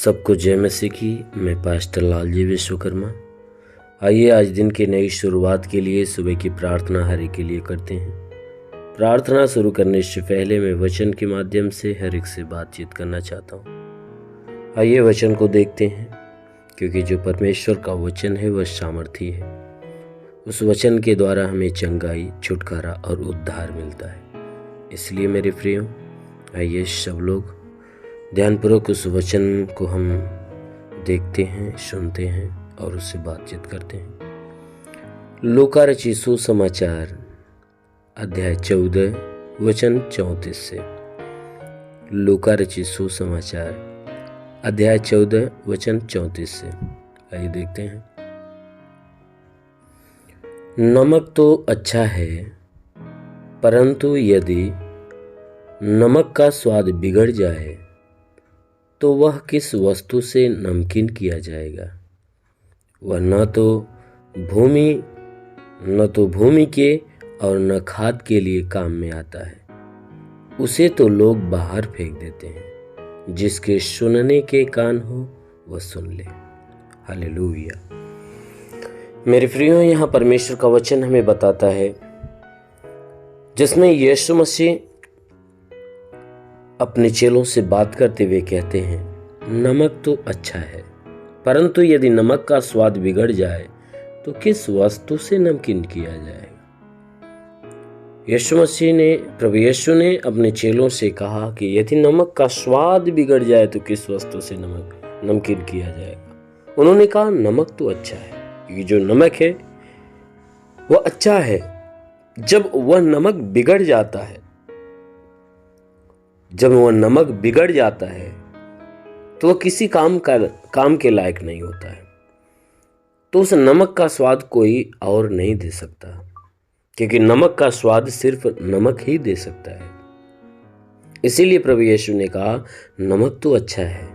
सबको जय मसीह की। मैं पास्टर लालजी विश्वकर्मा। आइए आज दिन की नई शुरुआत के लिए सुबह की प्रार्थना हर एक के लिए करते हैं। प्रार्थना शुरू करने से पहले मैं वचन के माध्यम से हर एक से बातचीत करना चाहता हूँ। आइए वचन को देखते हैं, क्योंकि जो परमेश्वर का वचन है वह सामर्थी है। उस वचन के द्वारा हमें चंगाई, छुटकारा और उद्धार मिलता है। इसलिए मेरे प्रियो, आइए सब लोग ध्यानपूर्वक उस वचन को हम देखते हैं, सुनते हैं और उससे बातचीत करते हैं। लूका रचित सुसमाचार अध्याय 14 वचन 34 से। लूका रचित सुसमाचार अध्याय 14 वचन 34 से। आइए देखते हैं। नमक तो अच्छा है, परंतु यदि नमक का स्वाद बिगड़ जाए तो वह किस वस्तु से नमकीन किया जाएगा। वह न तो भूमि के और न खाद के लिए काम में आता है। उसे तो लोग बाहर फेंक देते हैं। जिसके सुनने के कान हो वह सुन ले। हालेलुया। मेरे प्रियो, यहाँ परमेश्वर का वचन हमें बताता है, जिसमें यीशु मसीह अपने चेलों से बात करते हुए कहते हैं, नमक तो अच्छा है, परंतु यदि नमक का स्वाद बिगड़ जाए तो किस वस्तु से नमकीन किया जाएगा। प्रभु यीशु ने अपने चेलों से कहा कि यदि नमक का स्वाद बिगड़ जाए तो किस वस्तु से नमकीन किया जाएगा। उन्होंने कहा नमक तो अच्छा है, क्योंकि जो नमक है वह अच्छा है। जब वह नमक बिगड़ जाता है, तो वह किसी काम के लायक नहीं होता है। तो उस नमक का स्वाद कोई और नहीं दे सकता, क्योंकि नमक का स्वाद सिर्फ नमक ही दे सकता है। इसीलिए प्रभु यीशु ने कहा नमक तो अच्छा है,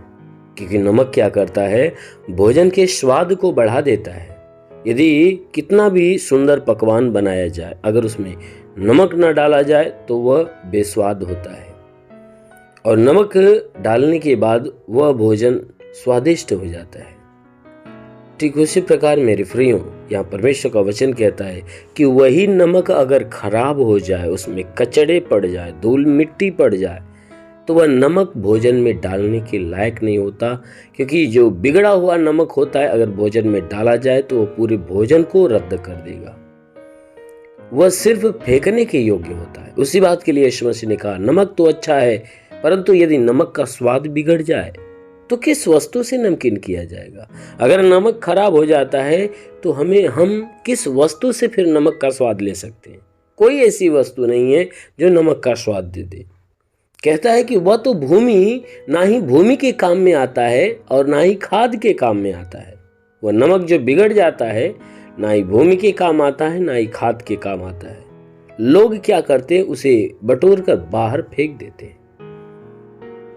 क्योंकि नमक क्या करता है, भोजन के स्वाद को बढ़ा देता है। यदि कितना भी सुंदर पकवान बनाया जाए, अगर उसमें नमक न डाला जाए तो वह बेस्वाद होता है, और नमक डालने के बाद वह भोजन स्वादिष्ट हो जाता है। ठीक उसी प्रकार मेरे प्रियो, यहाँ परमेश्वर का वचन कहता है कि वही नमक अगर खराब हो जाए, उसमें कचड़े पड़ जाए, धूल मिट्टी पड़ जाए, तो वह नमक भोजन में डालने के लायक नहीं होता। क्योंकि जो बिगड़ा हुआ नमक होता है, अगर भोजन में डाला जाए तो वह पूरे भोजन को रद्द कर देगा। वह सिर्फ फेंकने के योग्य होता है। उसी बात के लिए यीशु मसीह ने कहा नमक तो अच्छा है, परंतु यदि नमक का स्वाद बिगड़ जाए तो किस वस्तु से नमकीन किया जाएगा। अगर नमक खराब हो जाता है तो हम किस वस्तु से फिर नमक का स्वाद ले सकते हैं। कोई ऐसी वस्तु नहीं है जो नमक का स्वाद दे दे। कहता है कि वह तो ना ही भूमि के काम में आता है और ना ही खाद के काम में आता है। वह नमक जो बिगड़ जाता है, ना ही भूमि के काम आता है, ना ही खाद के काम आता है। लोग क्या करते हैं, उसे बटोर कर बाहर फेंक देते हैं।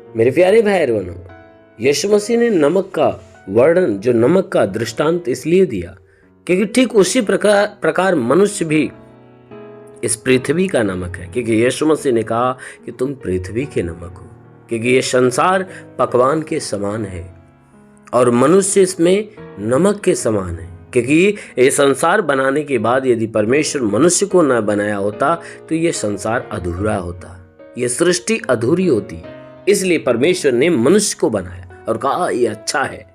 मेरे प्यारे भाई बहनों, यीशु मसीह ने नमक का वर्णन, जो नमक का दृष्टांत इसलिए दिया क्योंकि ठीक उसी प्रकार मनुष्य भी इस पृथ्वी का नमक है। क्योंकि यीशु मसीह ने कहा कि तुम पृथ्वी के नमक हो, क्योंकि ये संसार पकवान के समान है और मनुष्य इसमें नमक के समान है। क्योंकि ये संसार बनाने के बाद यदि परमेश्वर मनुष्य को न बनाया होता तो ये संसार अधूरा होता, ये सृष्टि अधूरी होती। इसलिए परमेश्वर ने मनुष्य को बनाया और कहा ये अच्छा है।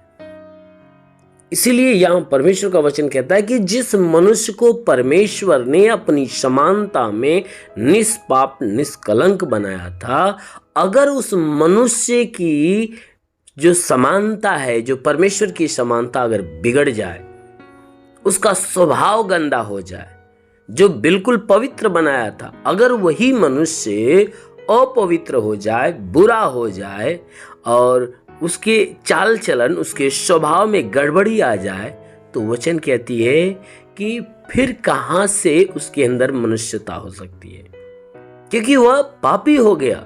इसीलिए यहां परमेश्वर का वचन कहता है कि जिस मनुष्य को परमेश्वर ने अपनी समानता में निष्पाप निष्कलंक बनाया था, अगर उस मनुष्य की जो समानता है, जो परमेश्वर की समानता अगर बिगड़ जाए, उसका स्वभाव गंदा हो जाए, जो बिल्कुल पवित्र बनाया था, अगर वही मनुष्य अपवित्र हो जाए, बुरा हो जाए और उसके चाल चलन, उसके स्वभाव में गड़बड़ी आ जाए, तो वचन कहती है कि फिर कहां से उसके अंदर मनुष्यता हो सकती है, क्योंकि वह पापी हो गया।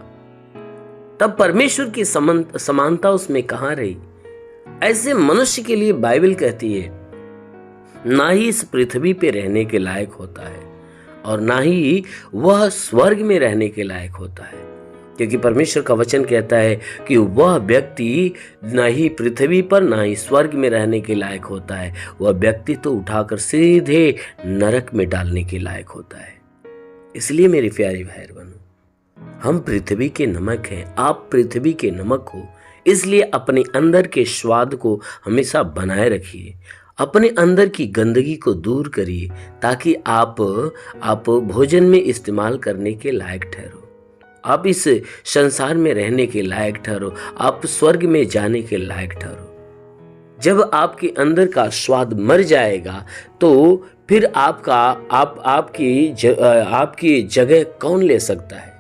तब परमेश्वर की समानता उसमें कहां रही। ऐसे मनुष्य के लिए बाइबल कहती है ना ही इस पृथ्वी पे रहने के लायक होता है और ना ही वह स्वर्ग में रहने के लायक होता है। क्योंकि परमेश्वर का वचन कहता है कि वह व्यक्ति न ही पृथ्वी पर न ही स्वर्ग में रहने के लायक होता है, वह व्यक्ति तो उठाकर सीधे नरक में डालने के लायक होता है। इसलिए मेरे प्यारे भाई बहनों, हम पृथ्वी के नमक हैं, आप पृथ्वी के नमक हो, इसलिए अपने अंदर के स्वाद को हमेशा बनाए रखिए, अपने अंदर की गंदगी को दूर करिए, ताकि आप भोजन में इस्तेमाल करने के लायक ठहरो, आप इस संसार में रहने के लायक ठहरो, आप स्वर्ग में जाने के लायक ठहरो। जब आपके अंदर का स्वाद मर जाएगा तो फिर आपकी जगह कौन ले सकता है।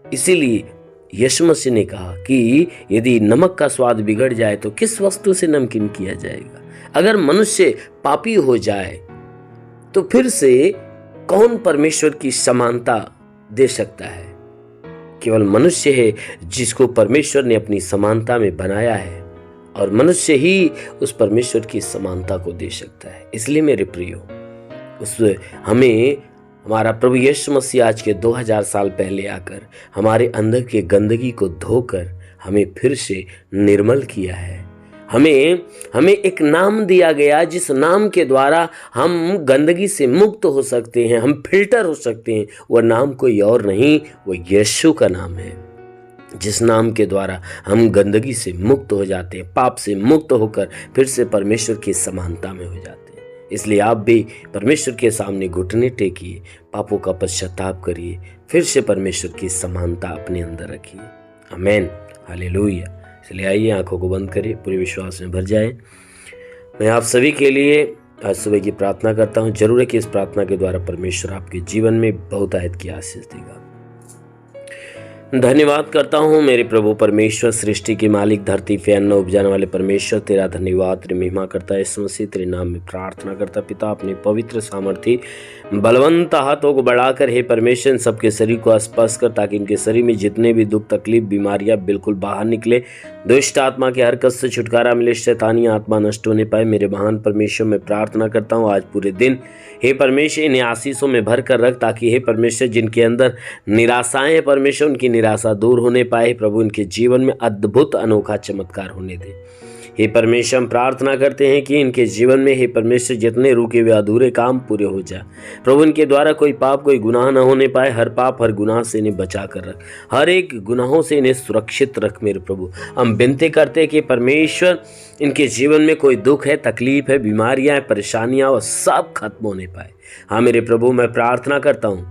इसीलिए यीशु मसीह ने कहा कि यदि नमक का स्वाद बिगड़ जाए तो किस वस्तु से नमकीन किया जाएगा। अगर मनुष्य पापी हो जाए तो फिर से कौन परमेश्वर की समानता दे सकता है। केवल मनुष्य है जिसको परमेश्वर ने अपनी समानता में बनाया है, और मनुष्य ही उस परमेश्वर की समानता को दे सकता है। इसलिए मेरे प्रियो, हमारा प्रभु यीशु मसीह आज के 2000 साल पहले आकर हमारे अंदर के गंदगी को धोकर हमें फिर से निर्मल किया है। हमें एक नाम दिया गया जिस नाम के द्वारा हम गंदगी से मुक्त हो सकते हैं, हम फिल्टर हो सकते हैं। वह नाम कोई और नहीं, वो यीशु का नाम है, जिस नाम के द्वारा हम गंदगी से मुक्त हो जाते हैं, पाप से मुक्त होकर फिर से परमेश्वर की समानता में हो जाते हैं। इसलिए आप भी परमेश्वर के सामने घुटने टेकिए, पापों का पश्चाताप करिए, फिर से परमेश्वर की समानता अपने अंदर रखिए। आमीन, हालेलुया। इसलिए आइए आंखों को बंद करिए, पूरे विश्वास में भर जाए। मैं आप सभी के लिए आज सुबह की प्रार्थना करता हूँ। जरूर है कि इस प्रार्थना के द्वारा परमेश्वर आपके जीवन में बहुतायत की आशीष देगा। धन्यवाद करता हूँ मेरे प्रभु परमेश्वर, सृष्टि के मालिक, धरती पे अन्न उपजाने वाले परमेश्वर, तेरा धन्यवाद, तेरी महिमा करता है यीशु मसीह, तेरे नाम में प्रार्थना करता पिता, अपने पवित्र सामर्थी बलवंत हाथों को बढ़ाकर हे परमेश्वर सबके शरीर को स्पर्श कर, ताकि इनके शरीर में जितने भी दुख तकलीफ बीमारियां बिल्कुल बाहर निकले, दुष्ट आत्मा की हरकत से छुटकारा मिले, शैतानी आत्मा नष्ट होने पाए। मेरे महान परमेश्वर मैं प्रार्थना करता हूँ आज पूरे दिन हे परमेश्वर इन्हें आशीषों में भर कर रख, ताकि हे परमेश्वर जिनके अंदर निराशाएं हैं परमेश्वर, उनकी निराशा दूर होने पाए। प्रभु इनके जीवन में अद्भुत अनोखा चमत्कार होने दे। हे परमेश्वर हम प्रार्थना करते हैं कि इनके जीवन में हे परमेश्वर जितने रुके हुए अधूरे काम पूरे हो जाए। प्रभु इनके द्वारा कोई पाप कोई गुनाह न होने पाए। हर पाप हर गुनाह से इन्हें बचा कर रख, हर एक गुनाहों से इन्हें सुरक्षित रख। मेरे प्रभु हम विनती करते हैं कि परमेश्वर इनके जीवन में कोई दुख है, तकलीफ है, बीमारियां हैं, परेशानियां, वो सब खत्म होने पाए। हाँ मेरे प्रभु मैं प्रार्थना करता हूँ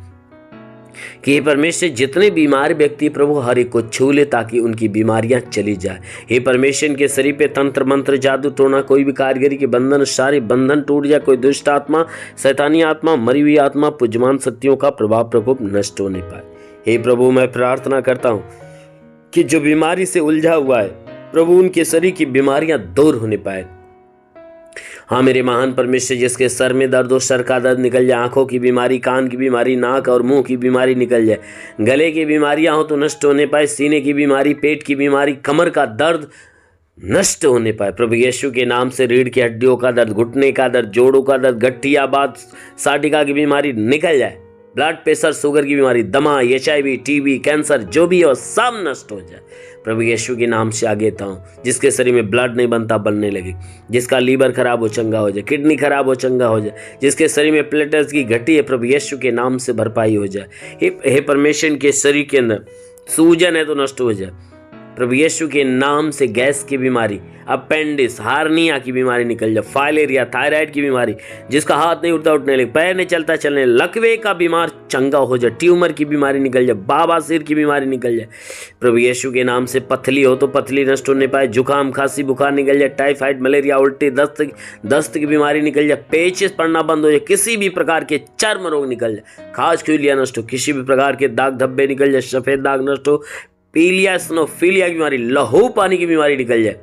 कि हे परमेश्वर जितने बीमार व्यक्ति प्रभु हर एक को छू ले, ताकि उनकी बीमारियां चली जाए। हे परमेश्वर इनके शरीर पे तंत्र मंत्र जादू टोना कोई भी कारीगरी के बंधन सारे बंधन टूट जाए। कोई दुष्ट आत्मा, शैतानी आत्मा, मरी हुई आत्मा, पूज्यमान शक्तियों का प्रभाव प्रकोप नष्ट होने पाए। हे प्रभु मैं प्रार्थना करता हूँ कि जो बीमारी से उलझा हुआ है प्रभु उनके शरीर की बीमारियां दूर होने पाए। हाँ मेरे महान परमेश्वर जिसके सर में दर्द हो सर का दर्द निकल जाए, आंखों की बीमारी, कान की बीमारी, नाक और मुंह की बीमारी निकल जाए, गले की बीमारियां हो तो नष्ट होने पाए, सीने की बीमारी, पेट की बीमारी, कमर का दर्द नष्ट होने पाए। प्रभु यीशु के नाम से रीढ़ की हड्डियों का दर्द, घुटने का दर्द, जोड़ों का दर्द, गठियाबाद, साटिका की बीमारी निकल जाए, ब्लड प्रेशर, शुगर की बीमारी, दमा, HIV, TB, कैंसर जो भी हो सब नष्ट हो जाए। प्रभु यीशु के नाम से आगे था हूँ। जिसके शरीर में ब्लड नहीं बनता बनने लगे, जिसका लीवर खराब हो चंगा हो जाए, किडनी खराब हो चंगा हो जाए, जिसके शरीर में प्लेटलेट्स की घटी है प्रभु यीशु के नाम से भरपाई हो जाए। हे परमेश्वर के शरीर के अंदर सूजन है तो नष्ट हो जाए। प्रभु यीशु के नाम से गैस की बीमारी, अपेंडिस, हार्निया की बीमारी निकल जाए, फाइलेरिया, थायराइड की बीमारी, जिसका हाथ नहीं उठता उठने लगे, पैर नहीं चलता चलने, लकवे का बीमार चंगा हो जाए, ट्यूमर की बीमारी निकल जाए, बवासीर की बीमारी निकल जाए। प्रभु यीशु के नाम से पथली हो तो पथली नष्ट होने पाए, जुकाम खांसी बुखार निकल जाए, टाइफाइड मलेरिया उल्टी दस्त की बीमारी निकल जाए, पेचिस पड़ना बंद हो जाए, किसी भी प्रकार के चर्म रोग निकल जाए, खाज खुजलिया नष्ट हो, किसी भी प्रकार के दाग धब्बे निकल जाए, सफेद दाग नष्ट हो, पीलिया स्नोफीलिया की बीमारी, लहू पानी की बीमारी निकल जाए।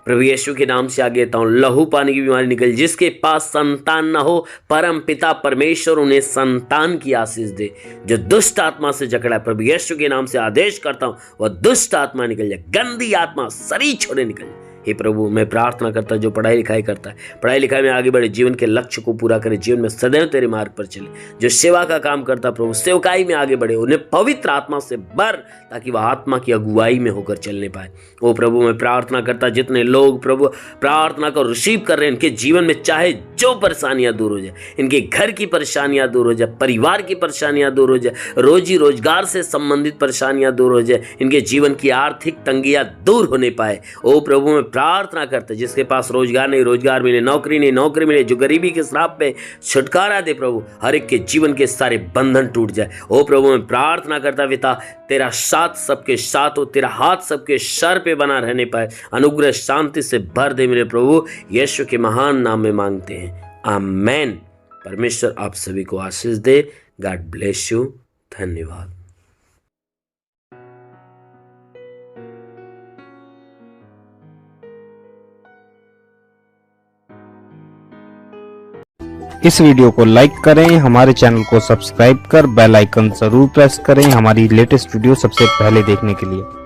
प्रभु यीशु के नाम से आगे कहता हूं लहू पानी की बीमारी निकल, जिसके पास संतान न हो परम पिता परमेश्वर उन्हें संतान की आशीष दे। जो दुष्ट आत्मा से जकड़ा है प्रभु यीशु के नाम से आदेश करता हूं वह दुष्ट आत्मा निकल जाए, गंदी आत्मा शरीर छोड़े निकल जाए। हे प्रभु मैं प्रार्थना करता जो पढ़ाई लिखाई करता है, पढ़ाई लिखाई में आगे बढ़े, जीवन के लक्ष्य को पूरा करे, जीवन में सदैव तेरे मार्ग पर चले। जो सेवा का काम करता प्रभु सेवकाई में आगे बढ़े, उन्हें पवित्र आत्मा से भर, ताकि वह आत्मा की अगुवाई में होकर चलने पाए। ओ प्रभु मैं प्रार्थना करता जितने लोग प्रभु प्रार्थना को रिसीव कर रहे हैं, इनके जीवन में चाहे जो परेशानियां दूर हो जाए, इनके घर की परेशानियां दूर हो जाए, परिवार की परेशानियां दूर हो जाए, रोजी रोजगार से संबंधित परेशानियां दूर हो जाए, इनके जीवन की आर्थिक तंगियां दूर होने पाए। ओ प्रभु मैं प्रार्थना करता जिसके पास रोजगार नहीं रोजगार मिले, नौकरी नहीं नौकरी मिले, जो गरीबी के श्राप पे छुटकारा दे प्रभु, हर एक के जीवन के सारे बंधन टूट जाए। ओ प्रभु मैं प्रार्थना करता पिता तेरा साथ सबके साथ हो, तेरा हाथ सबके सर पे बना रहने पाए, अनुग्रह शांति से भर दे मेरे प्रभु, यीशु के महान नाम में मांगते हैं, आमेन। परमेश्वर आप सभी को आशीष दे। God bless you. धन्यवाद। इस वीडियो को लाइक करें, हमारे चैनल को सब्सक्राइब कर बेल आइकन जरूर प्रेस करें हमारी लेटेस्ट वीडियो सबसे पहले देखने के लिए।